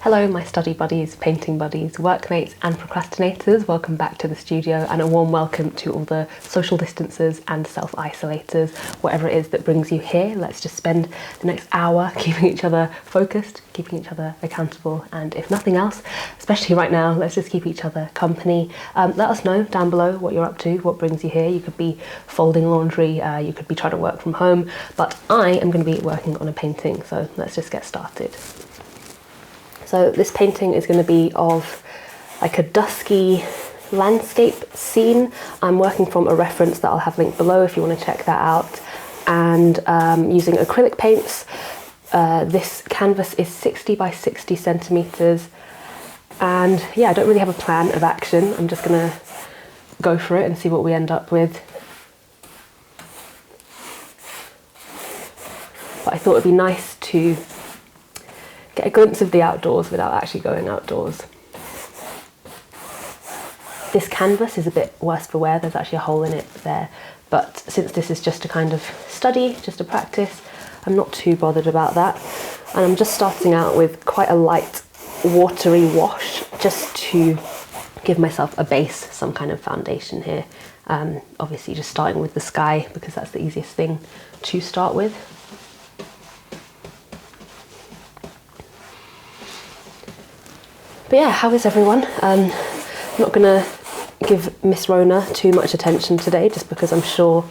Hello my study buddies, painting buddies, workmates and procrastinators, welcome back to the studio, and a warm welcome to all the social distancers and self-isolators, whatever it is that brings you here. Let's just spend the next hour keeping each other focused, keeping each other accountable, and if nothing else, especially right now, let's just keep each other company. Let us know down below what you're up to, what brings you here. You could be folding laundry, you could be trying to work from home, but I am going to be working on a painting, so let's just get started. So this painting is going to be of like a dusky landscape scene. I'm working from a reference that I'll have linked below if you want to check that out, and using acrylic paints. This canvas is 60 by 60 centimeters, and yeah, I don't really have a plan of action. I'm just going to go for it and see what we end up with. But I thought it'd be nice to get a glimpse of the outdoors without actually going outdoors. This canvas is a bit worse for wear, there's actually a hole in it there, but since this is just a kind of study, just a practice, I'm not too bothered about that. And I'm just starting out with quite a light watery wash just to give myself a base, some kind of foundation here. Obviously just starting with the sky because that's the easiest thing to start with. But yeah, how is everyone? I'm not gonna give Miss Rona too much attention today, just because I'm sure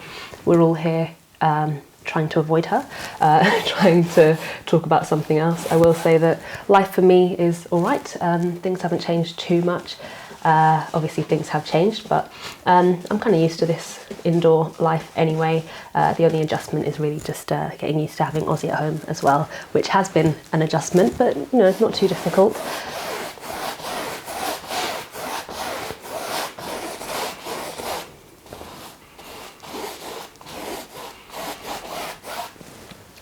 we're all here trying to avoid her, trying to talk about something else. I will say that life for me is all right. Things haven't changed too much. Obviously things have changed, but I'm kind of used to this indoor life anyway. The only adjustment is really just getting used to having Aussie at home as well, which has been an adjustment, but you know, it's not too difficult.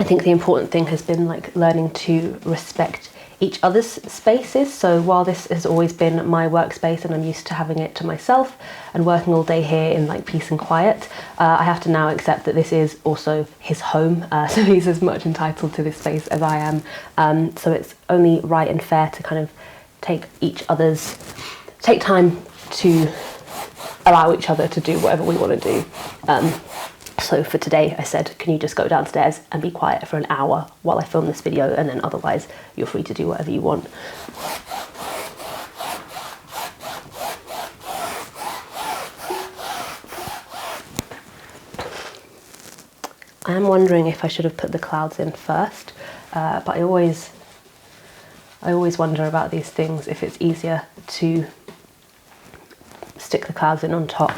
I think the important thing has been like learning to respect each other's spaces. So while this has always been my workspace and I'm used to having it to myself and working all day here in like peace and quiet, I have to now accept that this is also his home. So he's as much entitled to this space as I am. So it's only right and fair to kind of take time to allow each other to do whatever we want to do. So for today I said, can you just go downstairs and be quiet for an hour while I film this video, and then otherwise you're free to do whatever you want. I am wondering if I should have put the clouds in first, but I always wonder about these things, if it's easier to stick the clouds in on top.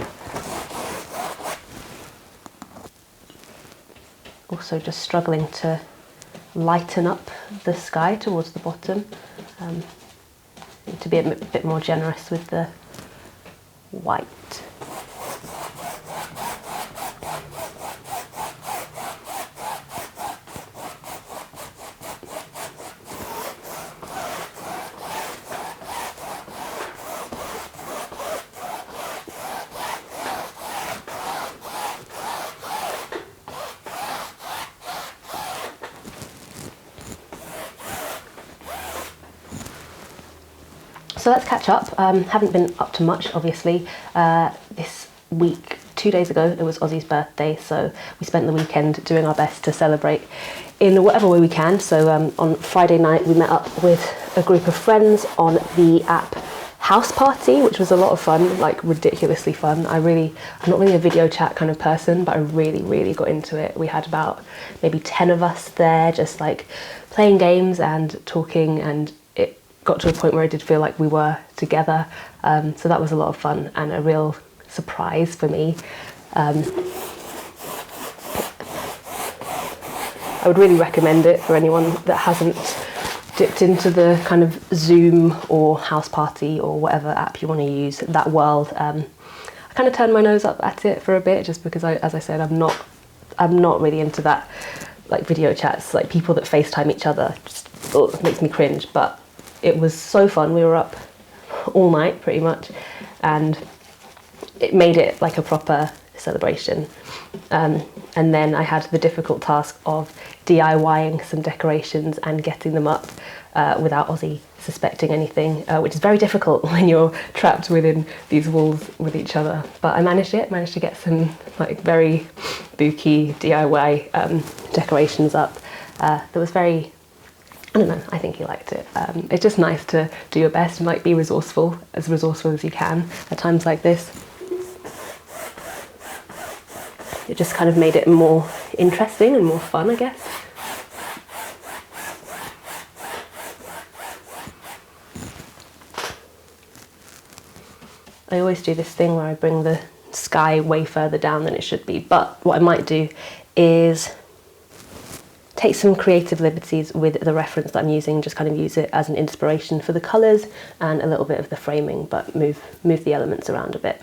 Also just struggling to lighten up the sky towards the bottom. Need to be a bit more generous with the white. So let's catch up. Haven't been up to much, obviously. This week, 2 days ago, it was Ozzie's birthday, so we spent the weekend doing our best to celebrate in whatever way we can. So on Friday night, we met up with a group of friends on the app House Party, which was a lot of fun, like ridiculously fun. I'm not really a video chat kind of person, but I really got into it. We had about maybe 10 of us there, just like playing games and talking, and got to a point where I did feel like we were together, so that was a lot of fun and a real surprise for me. I would really recommend it for anyone that hasn't dipped into the kind of Zoom or House Party or whatever app you want to use, that world. I kind of turned my nose up at it for a bit just because as I said, I'm not really into that, like video chats, like people that FaceTime each other, just it makes me cringe. But it was so fun. We were up all night pretty much, and it made it like a proper celebration. And then I had the difficult task of DIYing some decorations and getting them up without Ozzy suspecting anything, which is very difficult when you're trapped within these walls with each other. But I managed to get some like very spooky DIY decorations up. That was very, I don't know, I think he liked it. It's just nice to do your best and like be resourceful as you can at times like this. It just kind of made it more interesting and more fun, I guess. I always do this thing where I bring the sky way further down than it should be, but what I might do is take some creative liberties with the reference that I'm using, just kind of use it as an inspiration for the colours and a little bit of the framing, but move the elements around a bit.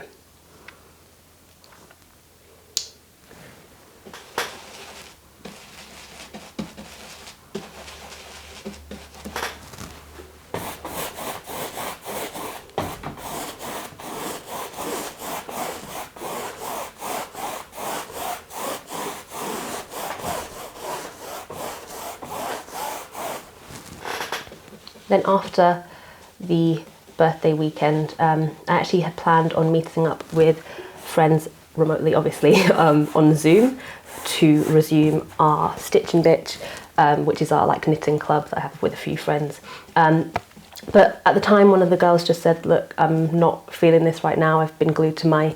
Then after the birthday weekend, I actually had planned on meeting up with friends remotely, obviously, on Zoom to resume our Stitch and Bitch, which is our like knitting club that I have with a few friends. But at the time, one of the girls just said, look, I'm not feeling this right now. I've been glued to my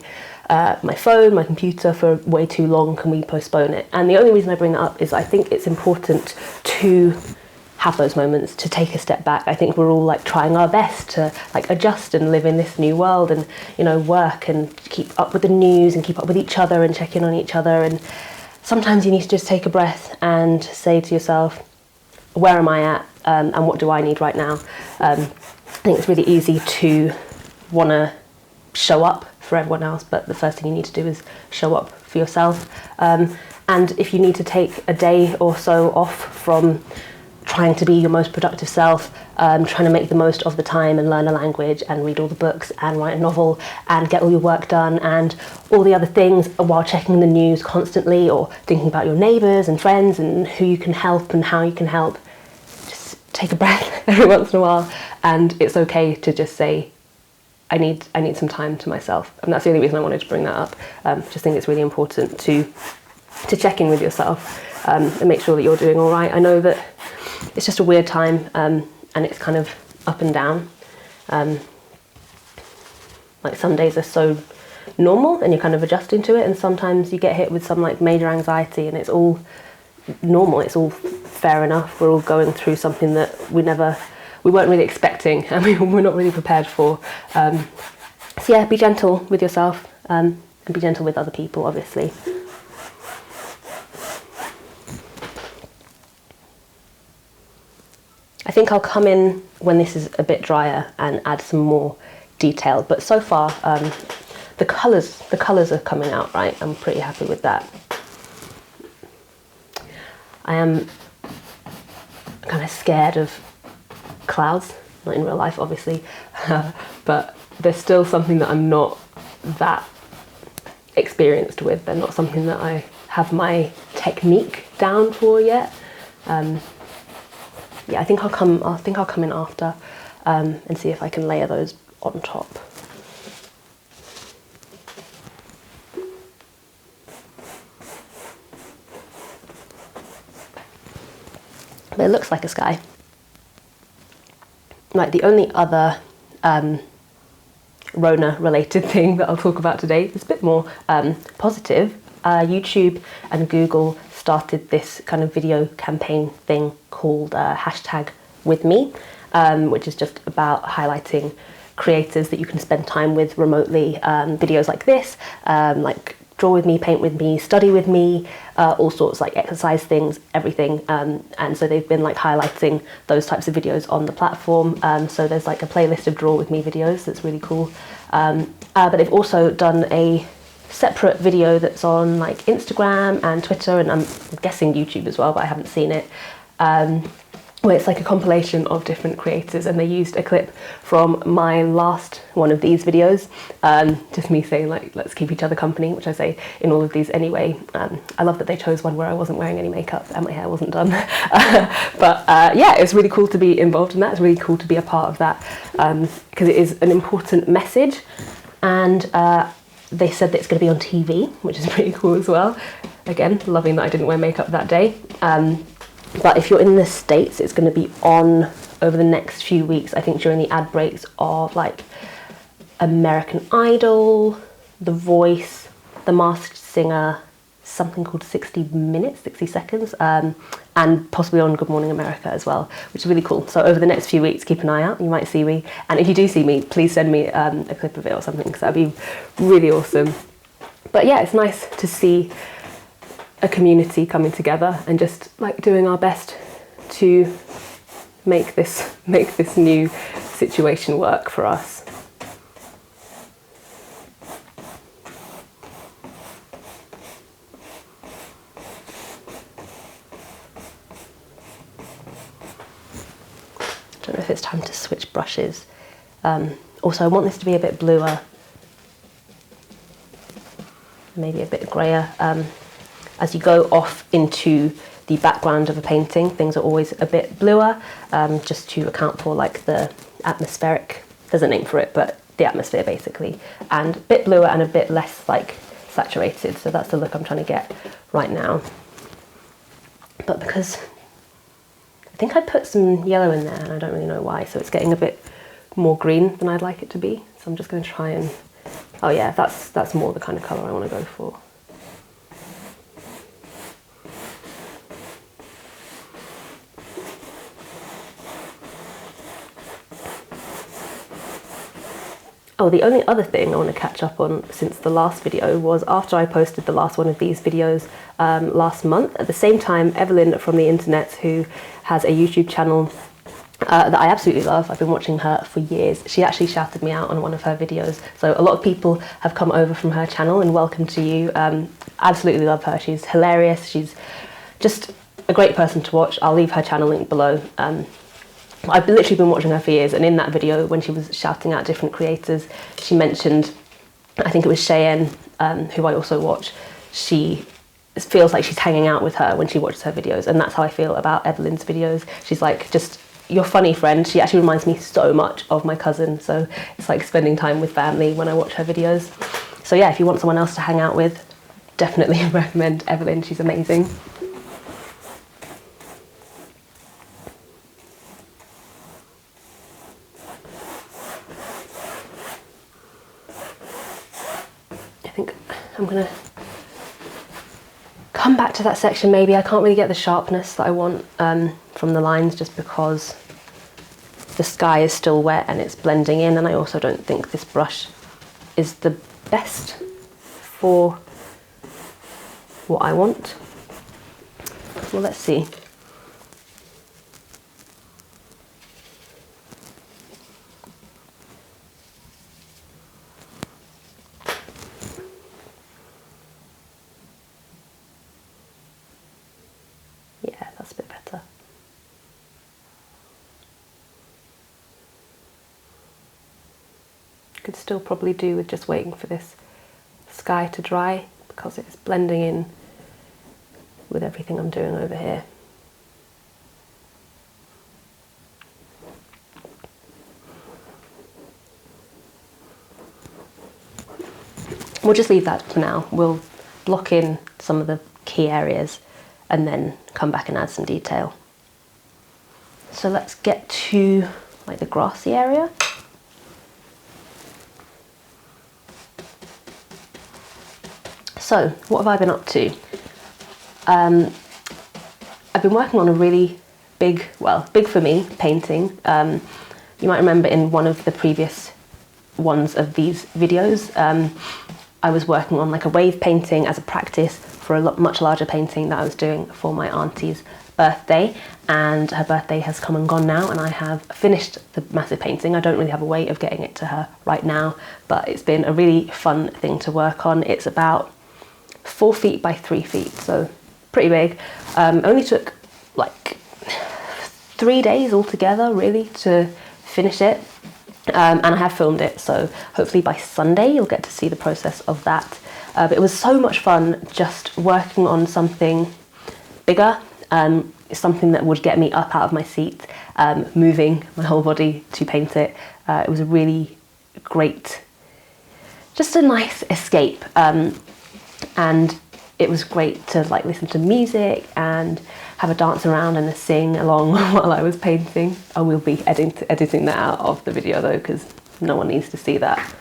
phone, my computer for way too long. Can we postpone it? And the only reason I bring that up is I think it's important to have those moments, to take a step back. I think we're all like trying our best to like adjust and live in this new world and, you know, work and keep up with the news and keep up with each other and check in on each other. And sometimes you need to just take a breath and say to yourself, where am I at and what do I need right now? I think it's really easy to want to show up for everyone else, but the first thing you need to do is show up for yourself. And if you need to take a day or so off from trying to be your most productive self, trying to make the most of the time and learn a language and read all the books and write a novel and get all your work done and all the other things while checking the news constantly or thinking about your neighbours and friends and who you can help and how you can help, just take a breath every once in a while. And it's okay to just say, I need some time to myself. And that's the only reason I wanted to bring that up. Just think it's really important to check in with yourself and make sure that you're doing all right. I know that it's just a weird time and it's kind of up and down. Like some days are so normal and you're kind of adjusting to it, and sometimes you get hit with some like major anxiety and it's all normal, it's all fair enough. We're all going through something that we weren't really expecting and we're not really prepared for. So yeah, be gentle with yourself and be gentle with other people, obviously. I think I'll come in when this is a bit drier and add some more detail, but so far the colours are coming out right. I'm pretty happy with that. I am kind of scared of clouds, not in real life obviously, but there's still something that I'm not that experienced with. They're not something that I have my technique down for yet. Yeah, I think I'll come in after and see if I can layer those on top. But it looks like a sky. Like the only other Rona related thing that I'll talk about today is a bit more positive. YouTube and Google started this kind of video campaign thing called #WithMe, which is just about highlighting creators that you can spend time with remotely. Videos like this, like draw with me, paint with me, study with me, all sorts, like exercise things, everything. And so they've been like highlighting those types of videos on the platform. So there's like a playlist of draw with me videos that's really cool. But they've also done a separate video that's on like Instagram and Twitter, and I'm guessing YouTube as well, but I haven't seen it, where it's like a compilation of different creators, and they used a clip from my last one of these videos, just me saying like, let's keep each other company, which I say in all of these anyway. I love that they chose one where I wasn't wearing any makeup and my hair wasn't done. But yeah, it's really cool to be involved in that. It's really cool to be a part of that, because it is an important message. And they said that it's going to be on TV, which is pretty cool as well. Again, loving that I didn't wear makeup that day. But if you're in the States, it's going to be on over the next few weeks, I think during the ad breaks of like American Idol, The Voice, The Masked Singer, something called 60 Minutes, 60 Seconds, and possibly on Good Morning America as well, which is really cool. So over the next few weeks, keep an eye out, you might see me. And if you do see me, please send me a clip of it or something, because that'd be really awesome. But yeah, it's nice to see a community coming together and just like doing our best to make this new situation work for us. I don't know if it's time to switch brushes. Also, I want this to be a bit bluer, maybe a bit grayer. As you go off into the background of a painting, things are always a bit bluer, just to account for like the atmospheric, there's a name for it, but the atmosphere basically, and a bit bluer and a bit less like saturated. So that's the look I'm trying to get right now. But because I think I put some yellow in there and I don't really know why, so it's getting a bit more green than I'd like it to be. So I'm just going to try and, oh yeah, that's more the kind of colour I want to go for. Oh, the only other thing I want to catch up on since the last video was after I posted the last one of these videos last month, at the same time, Evelyn from the internet, who has a YouTube channel that I absolutely love, I've been watching her for years, she actually shouted me out on one of her videos. So a lot of people have come over from her channel, and welcome to you. Absolutely love her, she's hilarious, she's just a great person to watch. I'll leave her channel link below. I've literally been watching her for years, and in that video when she was shouting out different creators, she mentioned, I think it was Cheyenne, who I also watch, she feels like she's hanging out with her when she watches her videos, and that's how I feel about Evelyn's videos. She's like, just, you're funny friend. She actually reminds me so much of my cousin, so it's like spending time with family when I watch her videos. So yeah, if you want someone else to hang out with, definitely recommend Evelyn, she's amazing. I think I'm gonna come back to that section maybe. I can't really get the sharpness that I want from the lines, just because the sky is still wet and it's blending in, and I also don't think this brush is the best for what I want. Well, let's see. Yeah, that's a bit better. Could still probably do with just waiting for this sky to dry, because it's blending in with everything I'm doing over here. We'll just leave that for now. We'll block in some of the key areas and then come back and add some detail. So let's get to like the grassy area. So what have I been up to? I've been working on a really big, well, big for me, painting. You might remember in one of the previous ones of these videos, I was working on like a wave painting as a practice for a much larger painting that I was doing for my auntie's birthday, and her birthday has come and gone now, and I have finished the massive painting. I don't really have a way of getting it to her right now, but it's been a really fun thing to work on. It's about 4 feet by 3 feet, so pretty big. Only took like 3 days altogether really to finish it, and I have filmed it, so hopefully by Sunday you'll get to see the process of that. But it was so much fun just working on something bigger, something that would get me up out of my seat, moving my whole body to paint it. It was a really great, just a nice escape, and it was great to like listen to music and have a dance around and a sing along while I was painting. I will be editing that out of the video though, because no one needs to see that.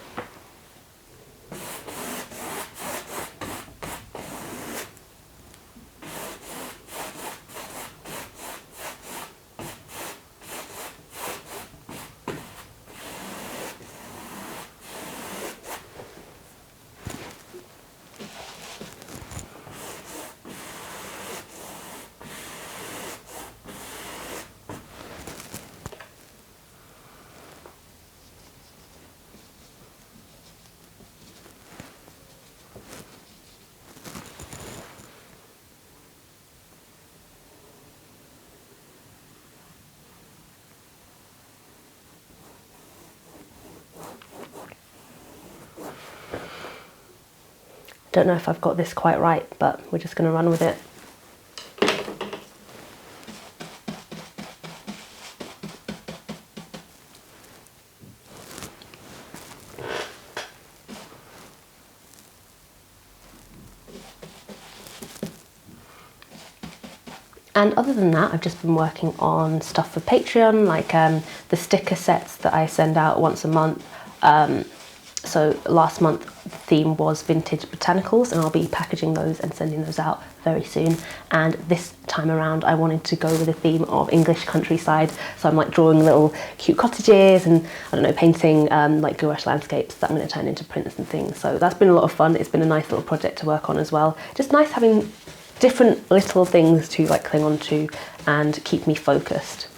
Don't know if I've got this quite right, but we're just going to run with it. And other than that, I've just been working on stuff for Patreon, like the sticker sets that I send out once a month. So last month the theme was vintage botanicals, and I'll be packaging those and sending those out very soon. And this time around I wanted to go with a theme of English countryside, so I'm like drawing little cute cottages and I don't know, painting like gouache landscapes that I'm going to turn into prints and things. So that's been a lot of fun. It's been a nice little project to work on as well. Just nice having different little things to like cling on to and keep me focused.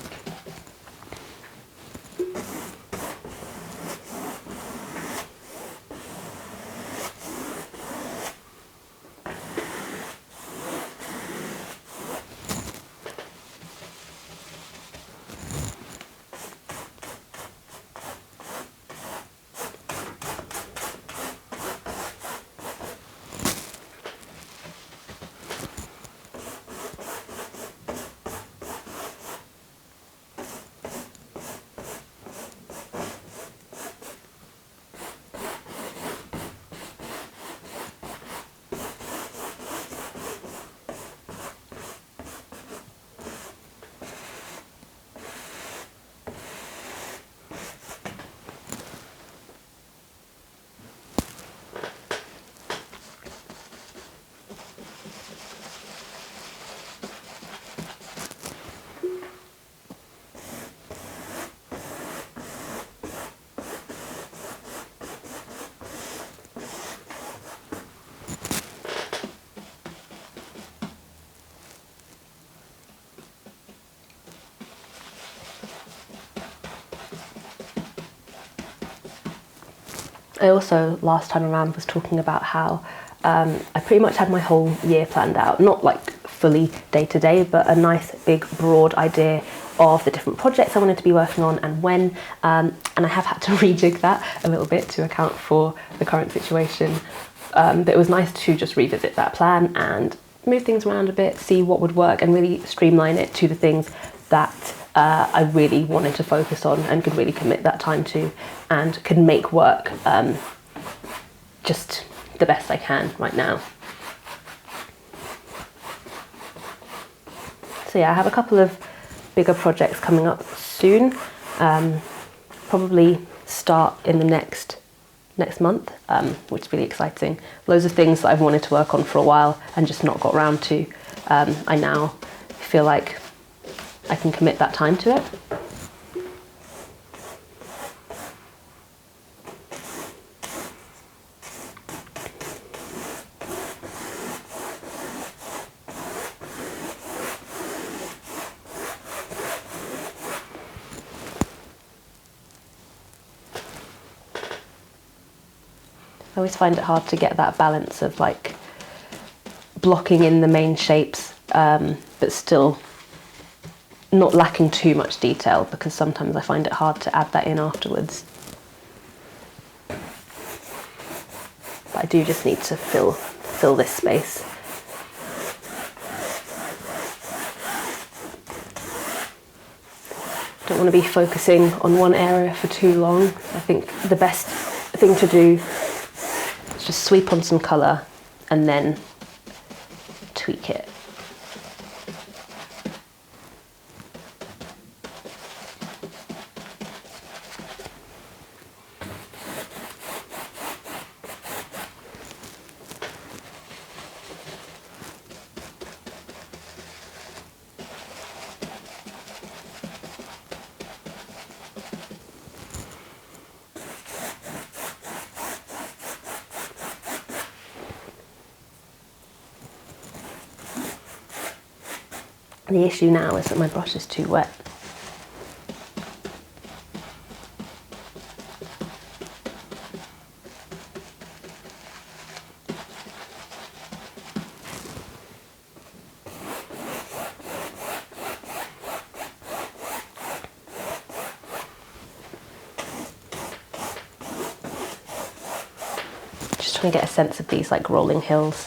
I also, last time around, was talking about how I pretty much had my whole year planned out, not like fully day to day, but a nice big broad idea of the different projects I wanted to be working on and when, and I have had to rejig that a little bit to account for the current situation. But it was nice to just revisit that plan and move things around a bit, see what would work and really streamline it to the things that I really wanted to focus on and could really commit that time to and could make work just the best I can right now. So yeah, I have a couple of bigger projects coming up soon, probably start in the next month, which is really exciting. Loads of things that I've wanted to work on for a while and just not got around to. I now feel like I can commit that time to it. I always find it hard to get that balance of like blocking in the main shapes, but still not lacking too much detail, because sometimes I find it hard to add that in afterwards. But I do just need to fill this space. Don't want to be focusing on one area for too long. I think the best thing to do is just sweep on some colour and then tweak it. The issue now is that my brush is too wet. Just trying to get a sense of these like rolling hills.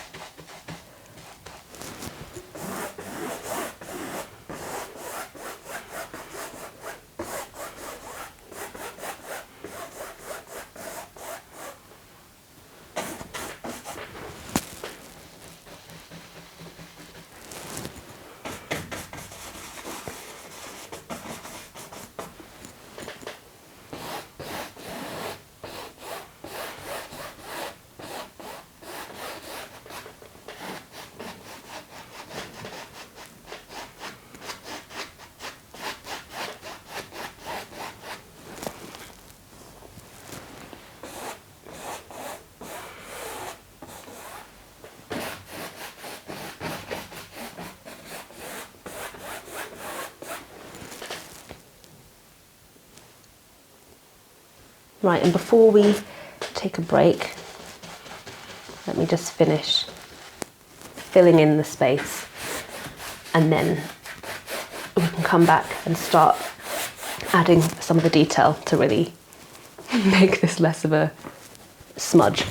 Right, and before we take a break, let me just finish filling in the space, and then we can come back and start adding some of the detail to really make this less of a smudge.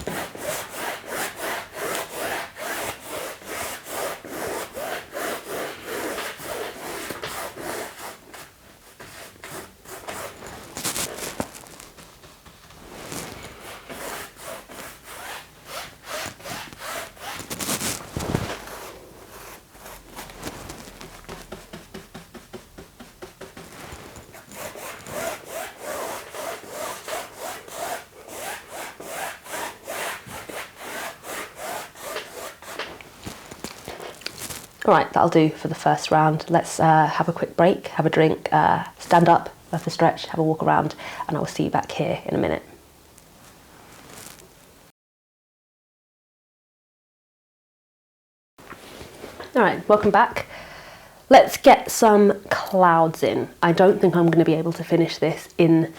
All right, that'll do for the first round. Let's have a quick break, have a drink, stand up, have a stretch, have a walk around, and I'll see you back here in a minute. All right, welcome back. Let's get some clouds in. I don't think I'm going to be able to finish this in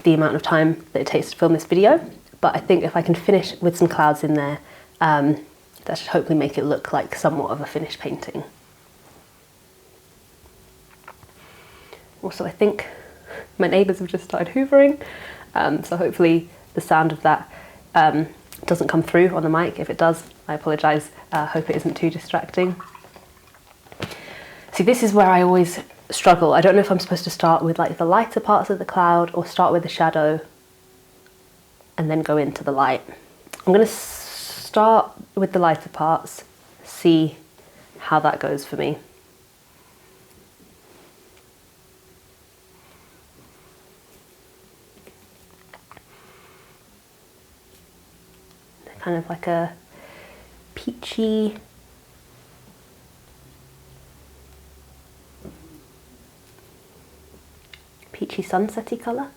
the amount of time that it takes to film this video, but I think if I can finish with some clouds in there, that should hopefully make it look like somewhat of a finished painting. Also, I think my neighbours have just started hoovering, so hopefully the sound of that doesn't come through on the mic. If it does, I apologise. Hope it isn't too distracting. See, this is where I always struggle. I don't know if I'm supposed to start with like the lighter parts of the cloud or start with the shadow and then go into the light. I'm going to start with the lighter parts, see how that goes for me. They're kind of like a peachy, sunsetty colour,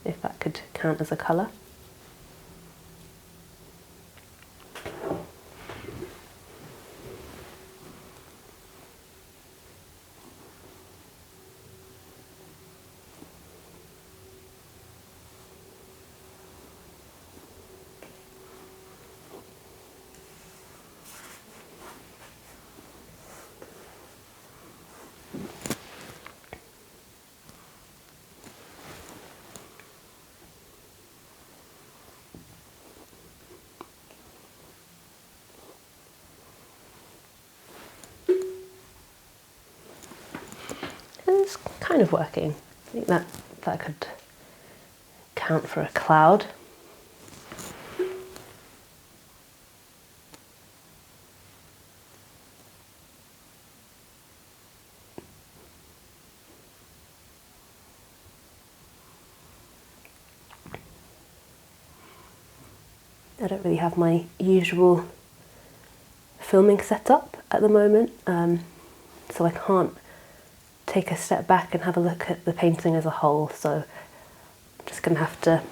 if that could count as a colour. it's kind of working. I think that could count for a cloud. I don't really have my usual filming setup at the moment, so I can't take a step back and have a look at the painting as a whole, so I'm just going to have to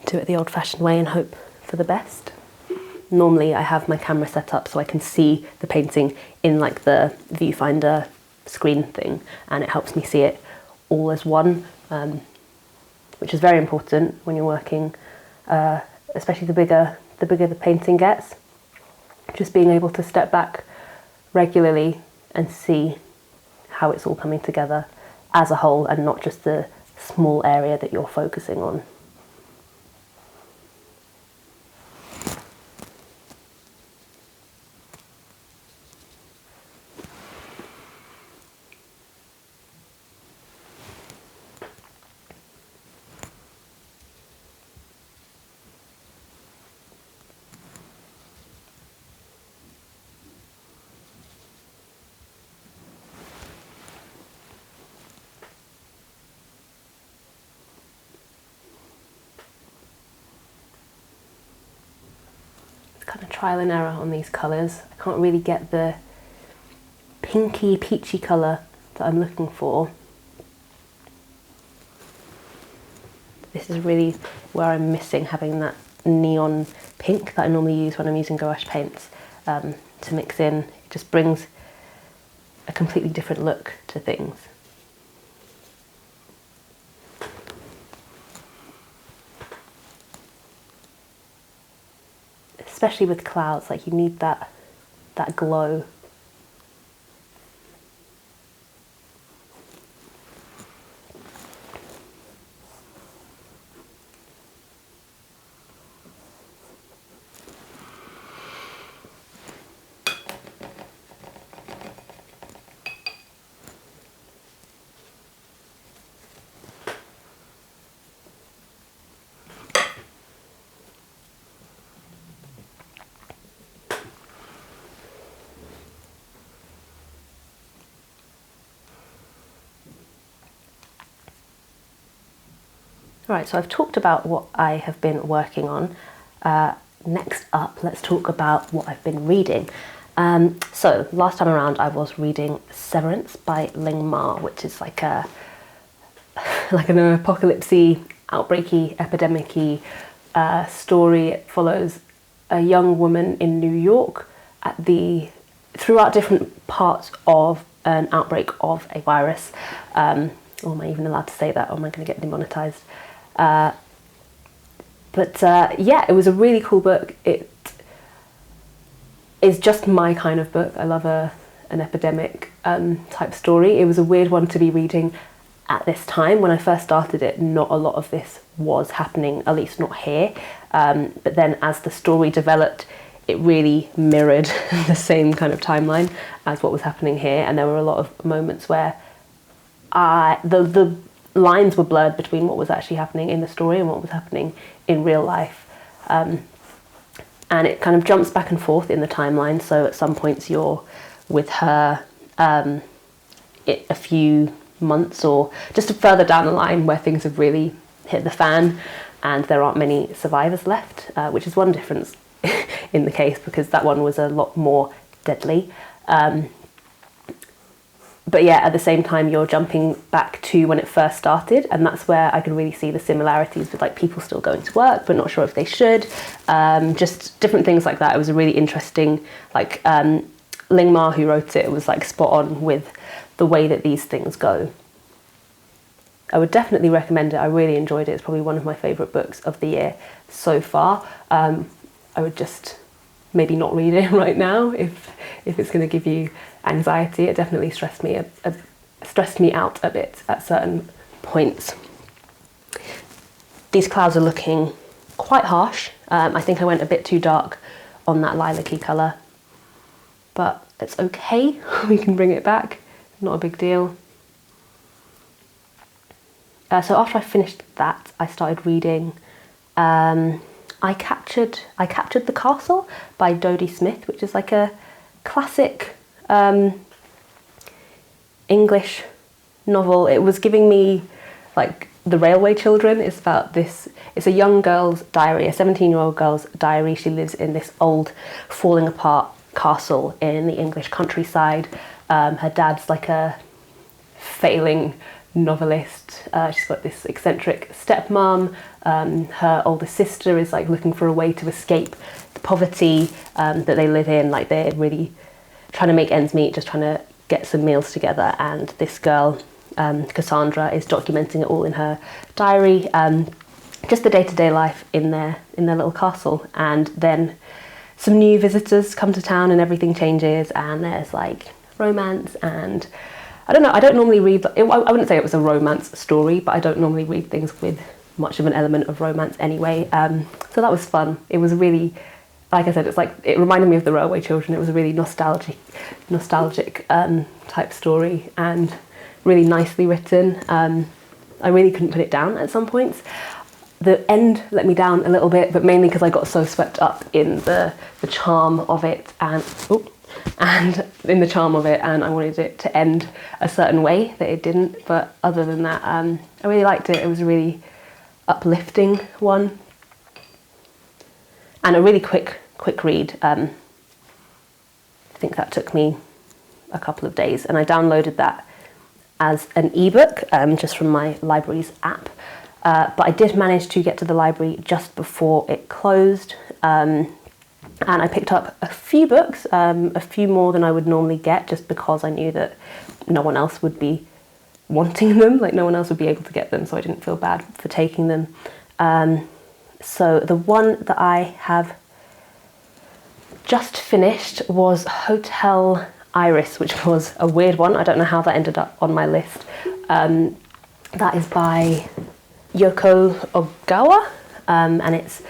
do it the old-fashioned way and hope for the best. Normally I have my camera set up so I can see the painting in like the viewfinder screen thing, and it helps me see it all as one, which is very important when you're working, especially the bigger the painting gets. Just being able to step back regularly and see how it's all coming together as a whole and not just the small area that you're focusing on. Kind of trial and error on these colours. I can't really get the pinky, peachy colour that I'm looking for. This is really where I'm missing having that neon pink that I normally use when I'm using gouache paints to mix in. It just brings a completely different look to things. Especially with clouds, like you need that glow. Right, so I've talked about what I have been working on. Next up, let's talk about what I've been reading. So last time around I was reading Severance by Ling Ma, which is like an apocalypse-y, outbreaky, epidemic-y story. It follows a young woman in New York throughout different parts of an outbreak of a virus. Oh, am I even allowed to say that, or am I going to get demonetized? Yeah, it was a really cool book. It is just my kind of book. I love an epidemic type story. It was a weird one to be reading at this time. When I first started it, not a lot of this was happening, at least not here. But then as the story developed, it really mirrored the same kind of timeline as what was happening here. And there were a lot of moments where the lines were blurred between what was actually happening in the story and what was happening in real life. And it kind of jumps back and forth in the timeline. So at some points you're with her a few months or just further down the line where things have really hit the fan and there aren't many survivors left, which is one difference in the case because that one was a lot more deadly. But yeah, at the same time, you're jumping back to when it first started, and that's where I can really see the similarities with like people still going to work, but not sure if they should. Just different things like that. It was a really interesting, like Ling Ma, who wrote it, was like spot on with the way that these things go. I would definitely recommend it. I really enjoyed it. It's probably one of my favourite books of the year so far. I would just maybe not read it right now if it's going to give you anxiety. It definitely stressed me out a bit at certain points. These clouds are looking quite harsh. I think I went a bit too dark on that lilac-y colour, but it's okay. We can bring it back. Not a big deal. so after I finished that, I started reading I captured the Castle by Dodie Smith, which is like a classic English novel. It was giving me like The Railway Children. It's about this, it's a young girl's diary, a 17-year-old girl's diary. She lives in this old falling apart castle in the English countryside. Her dad's like a failing novelist. She's got this eccentric stepmom. Her older sister is like looking for a way to escape the poverty that they live in. Like they're really trying to make ends meet, just trying to get some meals together. And this girl, Cassandra, is documenting it all in her diary. Just the day-to-day life in their little castle. And then some new visitors come to town and everything changes, and there's like romance. And I don't know, I don't normally read, I wouldn't say it was a romance story, but I don't normally read things with much of an element of romance anyway. So that was fun. It was really, like I said, it's like, it reminded me of The Railway Children. It was a really nostalgic type story, and really nicely written. I really couldn't put it down at some points. The end let me down a little bit, but mainly because I got so swept up in the charm of it, and I wanted it to end a certain way that it didn't. But other than that, I really liked it. It was a really uplifting one, and a really quick read. I think that took me a couple of days, and I downloaded that as an ebook just from my library's app. But I did manage to get to the library just before it closed, and I picked up a few books, a few more than I would normally get, just because I knew that no one else would be wanting them, like no one else would be able to get them, so I didn't feel bad for taking them. So the one that I have just finished was Hotel Iris, which was a weird one. I don't know how that ended up on my list. That is by Yoko Ogawa, and it's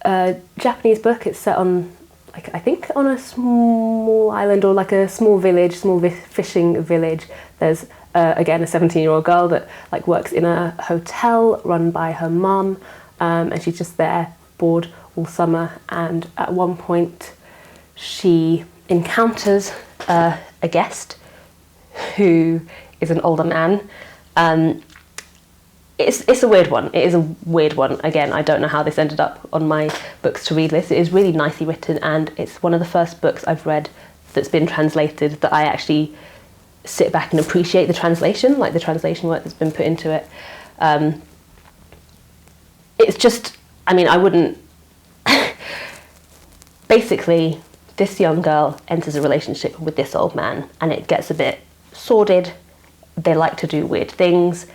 a Japanese book. It's set on, like, I think on a small island, or like a small village, fishing village. There's again a 17-year-old girl that like works in a hotel run by her mum, and she's just there bored all summer. And at one point, she encounters a guest who is an older man. It's a weird one. It is a weird one. Again, I don't know how this ended up on my books to read list. It is really nicely written, and it's one of the first books I've read that's been translated that I actually sit back and appreciate the translation, like the translation work that's been put into it. It's just, I mean, I wouldn't... Basically, this young girl enters a relationship with this old man, and it gets a bit sordid. They like to do weird things.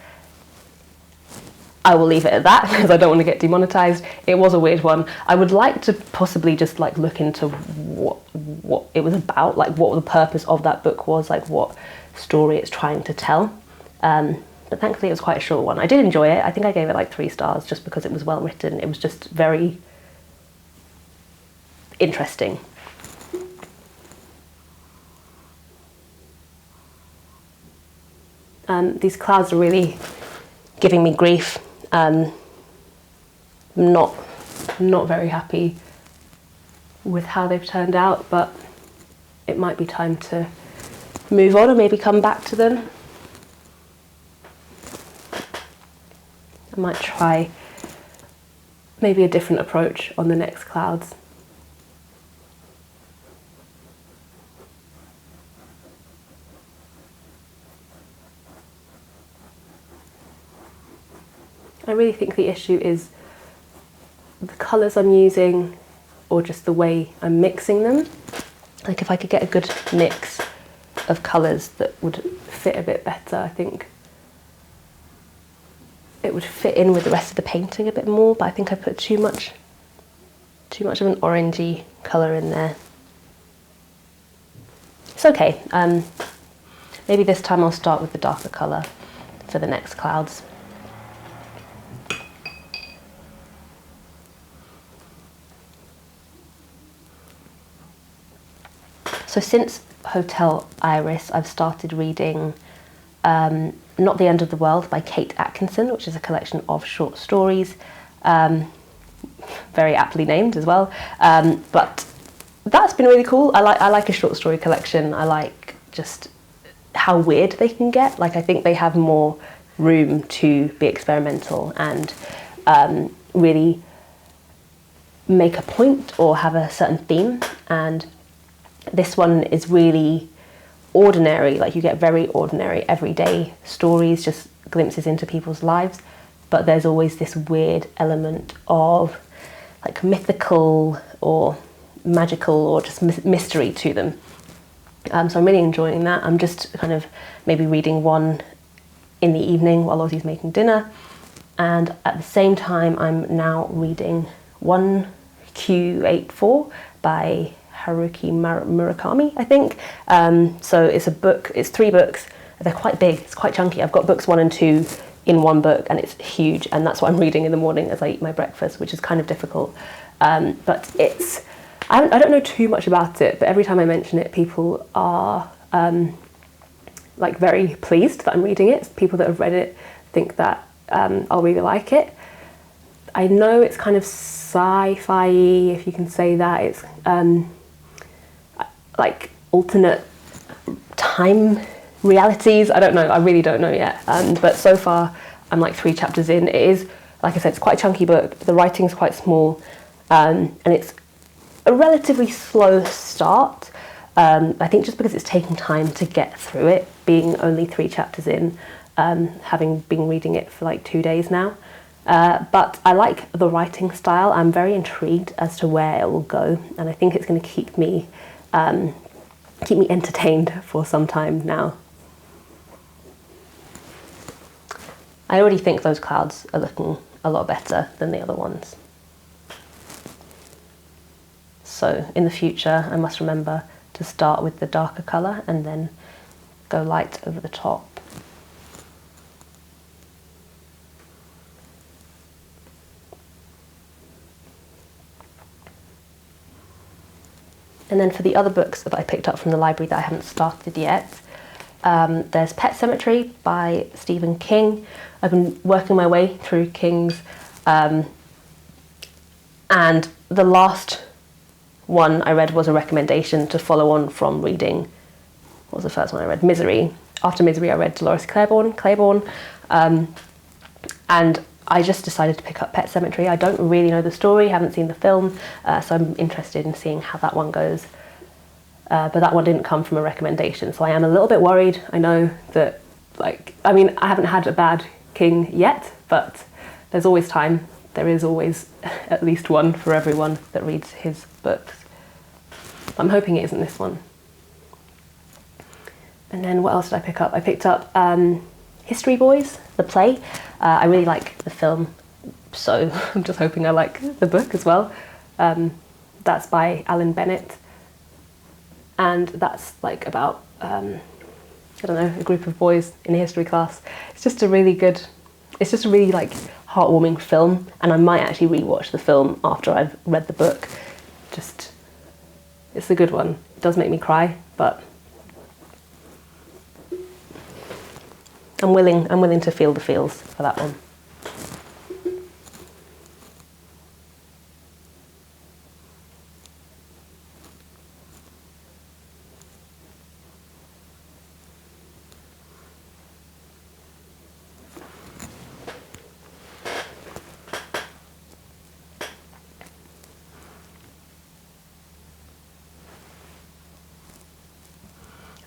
I will leave it at that because I don't want to get demonetized. It was a weird one. I would like to possibly just like look into what it was about, like what the purpose of that book was, like what story it's trying to tell. But thankfully it was quite a short one. I did enjoy it. I think I gave it like 3 stars just because it was well written. It was just very interesting. These clouds are really giving me grief. Not very happy with how they've turned out, but it might be time to move on or maybe come back to them. I might try maybe a different approach on the next clouds. I really think the issue is the colours I'm using, or just the way I'm mixing them. Like if I could get a good mix of colours that would fit a bit better, I think it would fit in with the rest of the painting a bit more, but I think I put too much of an orangey colour in there. It's okay. Maybe this time I'll start with the darker colour for the next clouds. So since Hotel Iris, I've started reading Not the End of the World by Kate Atkinson, which is a collection of short stories, very aptly named as well. But that's been really cool. I like a short story collection. I like just how weird they can get. Like, I think they have more room to be experimental and really make a point or have a certain theme. And this one is really ordinary. Like, you get very ordinary everyday stories, just glimpses into people's lives, but there's always this weird element of like mythical or magical or just mystery to them. So I'm really enjoying that. I'm just kind of maybe reading one in the evening while Ozzy's making dinner, and at the same time I'm now reading 1Q84 by Haruki Murakami, I think. So it's a book, it's 3 books. They're quite big, it's quite chunky. I've got books 1 and 2 in one book, and it's huge, and that's what I'm reading in the morning as I eat my breakfast, which is kind of difficult. But it's, I don't know too much about it, but every time I mention it, people are like very pleased that I'm reading it. People that have read it think that I'll really like it. I know it's kind of sci-fi, if you can say that. It's like alternate time realities. I don't know, I really don't know yet. But so far I'm like 3 chapters in. It is, like I said, it's quite a chunky book. The writing's quite small, and it's a relatively slow start. I think just because it's taking time to get through it, being only 3 chapters in, having been reading it for like 2 days now. But I like the writing style. I'm very intrigued as to where it will go, and I think it's going to keep me entertained for some time now. I already think those clouds are looking a lot better than the other ones. So in the future, I must remember to start with the darker colour and then go light over the top. And then for the other books that I picked up from the library that I haven't started yet, there's Pet Sematary by Stephen King. I've been working my way through King's, and the last one I read was a recommendation to follow on from reading, what was the first one I read? Misery. After Misery I read Dolores Claiborne, and I just decided to pick up Pet Sematary. I don't really know the story, haven't seen the film, so I'm interested in seeing how that one goes. But that one didn't come from a recommendation, so I am a little bit worried. I know that, like, I mean, I haven't had a bad King yet, but there's always time. There is always at least one for everyone that reads his books. I'm hoping it isn't this one. And then what else did I pick up? I picked up History Boys, the play. I really like the film, so I'm just hoping I like the book as well. That's by Alan Bennett, and that's like about I don't know, a group of boys in a history class. It's just a really like heartwarming film, and I might actually rewatch the film after I've read the book. Just, it's a good one. It does make me cry, but I'm willing to feel the feels for that one.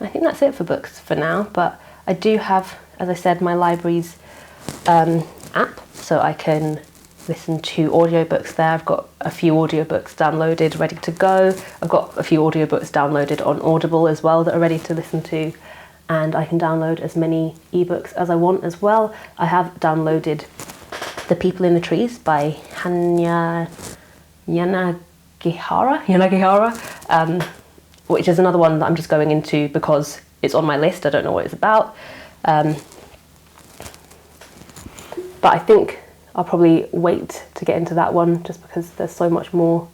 I think that's it for books for now, but I do have, as I said, my library's app, so I can listen to audiobooks there. I've got a few audiobooks downloaded, ready to go. I've got a few audiobooks downloaded on Audible as well that are ready to listen to, and I can download as many ebooks as I want as well. I have downloaded The People in the Trees by Yanagihara, which is another one that I'm just going into because it's on my list. I don't know what it's about. But I think I'll probably wait to get into that one just because there's so much more.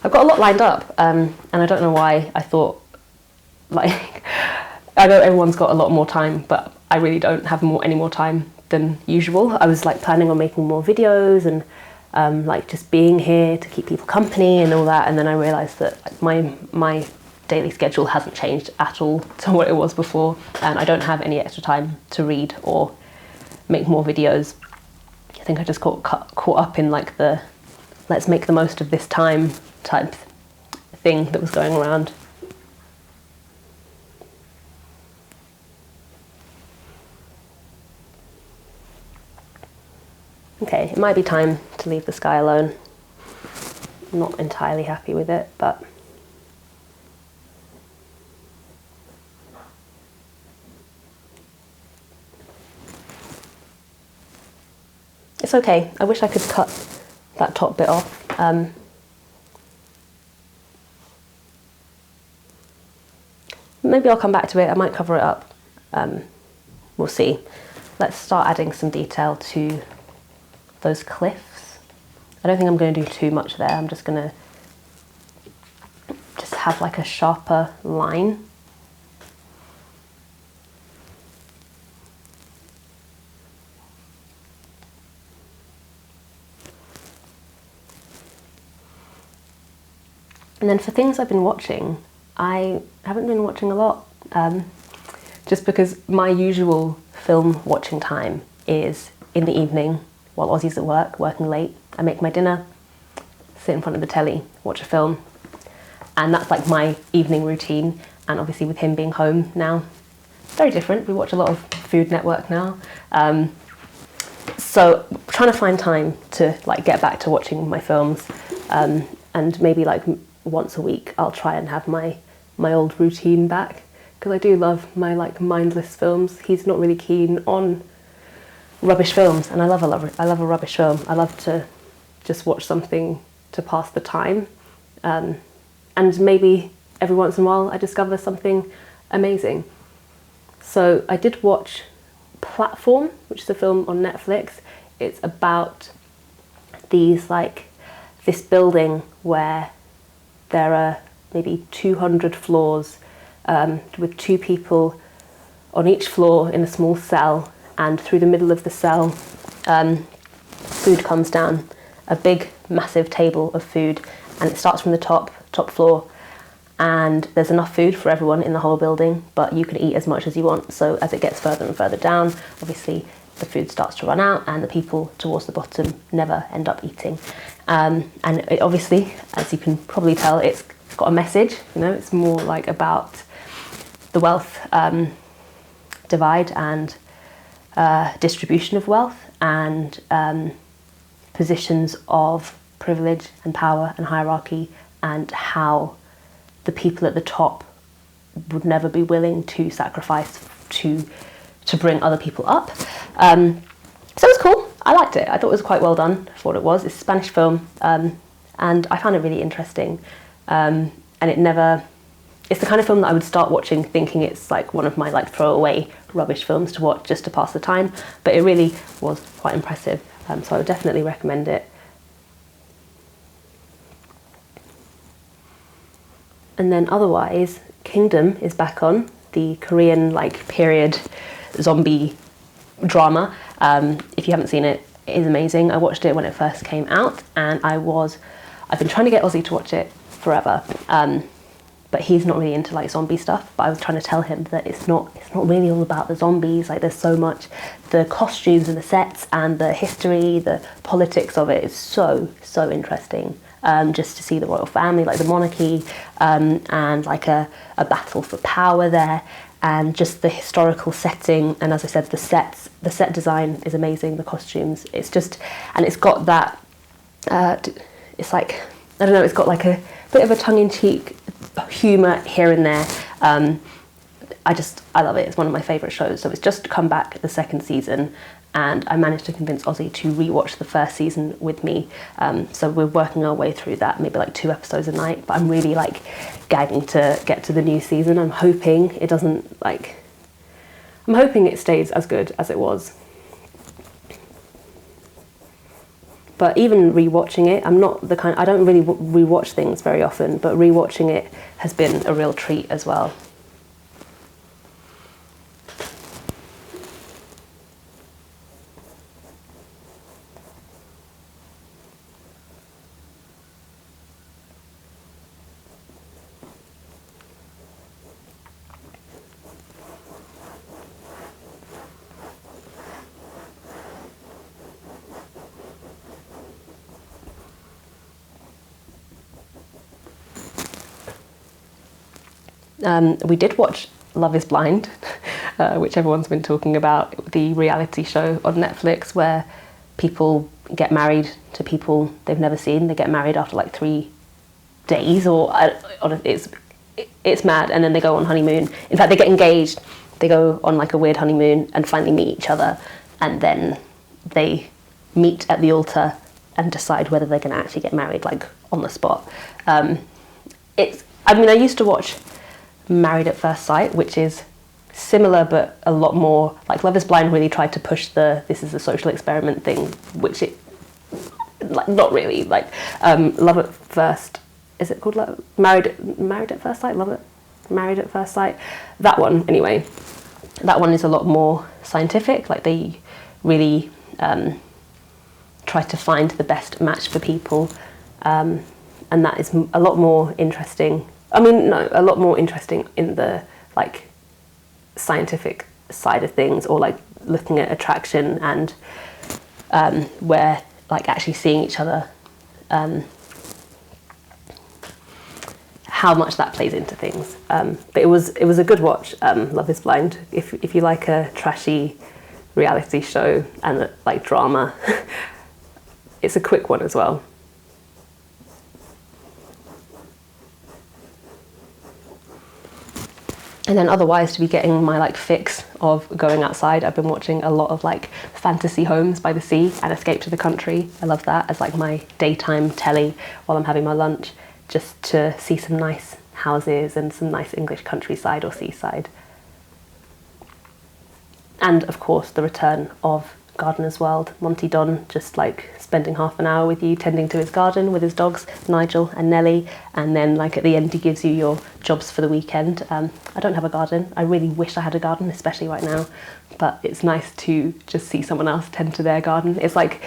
I've got a lot lined up, and I don't know why I thought, like, I know everyone's got a lot more time, but I really don't have any more time than usual. I was like planning on making more videos and like just being here to keep people company and all that, and then I realised that my daily schedule hasn't changed at all to what it was before, and I don't have any extra time to read or make more videos. I think I just caught up in like the let's make the most of this time type thing that was going around. Okay, it might be time to leave the sky alone. I'm not entirely happy with it, but it's okay. I wish I could cut that top bit off. Maybe I'll come back to it. I might cover it up. We'll see. Let's start adding some detail to those cliffs. I don't think I'm going to do too much there. I'm just going to just have like a sharper line. And then for things I've been watching, I haven't been watching a lot, just because my usual film watching time is in the evening while Ozzy's at work, working late. I make my dinner, sit in front of the telly, watch a film, and that's like my evening routine. And obviously with him being home now, very different. We watch a lot of Food Network now. So trying to find time to like get back to watching my films, and maybe like once a week I'll try and have my old routine back, because I do love my like mindless films. He's not really keen on rubbish films, and I love a rubbish film. I love to just watch something to pass the time, and maybe every once in a while I discover something amazing. So I did watch Platform, which is a film on Netflix. It's about this building where there are maybe 200 floors, with 2 people on each floor in a small cell, and through the middle of the cell, food comes down, a big, massive table of food, and it starts from the top floor, and there's enough food for everyone in the whole building, but you can eat as much as you want. So as it gets further and further down, obviously the food starts to run out, and the people towards the bottom never end up eating. And it obviously, as you can probably tell, it's got a message. You know, it's more like about the wealth divide and distribution of wealth, and positions of privilege and power and hierarchy, and how the people at the top would never be willing to sacrifice to bring other people up. So it was cool. I liked it. I thought it was quite well done for what it was. It's a Spanish film, and I found it really interesting. And it's the kind of film that I would start watching thinking it's like one of my like throwaway rubbish films to watch just to pass the time, but it really was quite impressive. So I would definitely recommend it. And then otherwise, Kingdom is back on, the Korean like period zombie drama. If you haven't seen it, it is amazing. I watched it when it first came out, and I've been trying to get Ozzy to watch it forever, but he's not really into like zombie stuff. But I was trying to tell him that it's not really all about the zombies. Like, there's so much, the costumes and the sets and the history, the politics of it is so interesting. Just to see the royal family, like the monarchy, and like a battle for power there, and just the historical setting. And as I said, the set design is amazing, the costumes, it's just, and it's got that, it's like, I don't know, it's got like a bit of a tongue-in-cheek humour here and there. I love it. It's one of my favourite shows. So it's just come back, the second season, and I managed to convince Ozzy to rewatch the first season with me. So we're working our way through that, maybe like 2 episodes a night, but I'm really like gagging to get to the new season. I'm hoping it stays as good as it was. But even rewatching it, I don't really rewatch things very often, but rewatching it has been a real treat as well. We did watch Love is Blind, which everyone's been talking about, the reality show on Netflix where people get married to people they've never seen. They get married after like 3 days, or it's mad, and then they go on honeymoon. In fact, they get engaged, they go on like a weird honeymoon and finally meet each other, and then they meet at the altar and decide whether they're going to actually get married, like on the spot. I used to watch Married at First Sight, which is similar but a lot more, like Love is Blind really tried to push this is a social experiment thing, which it, like, not really, like, Love at First, is it called Married at First Sight? Married at First Sight? That one, anyway. That one is a lot more scientific, like they really try to find the best match for people, and that is a lot more interesting. A lot more interesting in the like scientific side of things, or like looking at attraction and where like actually seeing each other, how much that plays into things. But it was a good watch. Love is Blind. If you like a trashy reality show and like drama, it's a quick one as well. And then otherwise, to be getting my like fix of going outside, I've been watching a lot of like fantasy homes by the sea and Escape to the Country. I love that as like my daytime telly while I'm having my lunch, just to see some nice houses and some nice English countryside or seaside. And of course, the return of Gardener's World. Monty Don just like spending half an hour with you tending to his garden with his dogs Nigel and Nelly, and then like at the end he gives you your jobs for the weekend. I don't have a garden. I really wish I had a garden, especially right now, but it's nice to just see someone else tend to their garden. It's like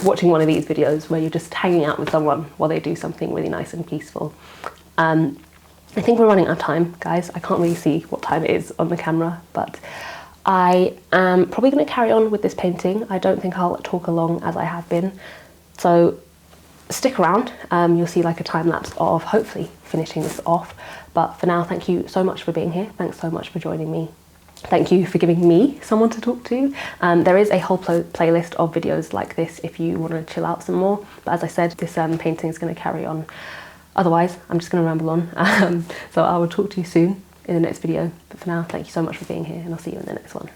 watching one of these videos where you're just hanging out with someone while they do something really nice and peaceful. I think we're running out of time, guys. I can't really see what time it is on the camera, but I am probably going to carry on with this painting. I don't think I'll talk along as I have been, so stick around. You'll see like a time lapse of hopefully finishing this off, but for now, thank you so much for being here. Thanks so much for joining me. Thank you for giving me someone to talk to. There is a whole playlist of videos like this if you want to chill out some more, but as I said, this painting is going to carry on. Otherwise, I'm just going to ramble on. So I will talk to you soon in the next video, but for now, thank you so much for being here, and I'll see you in the next one.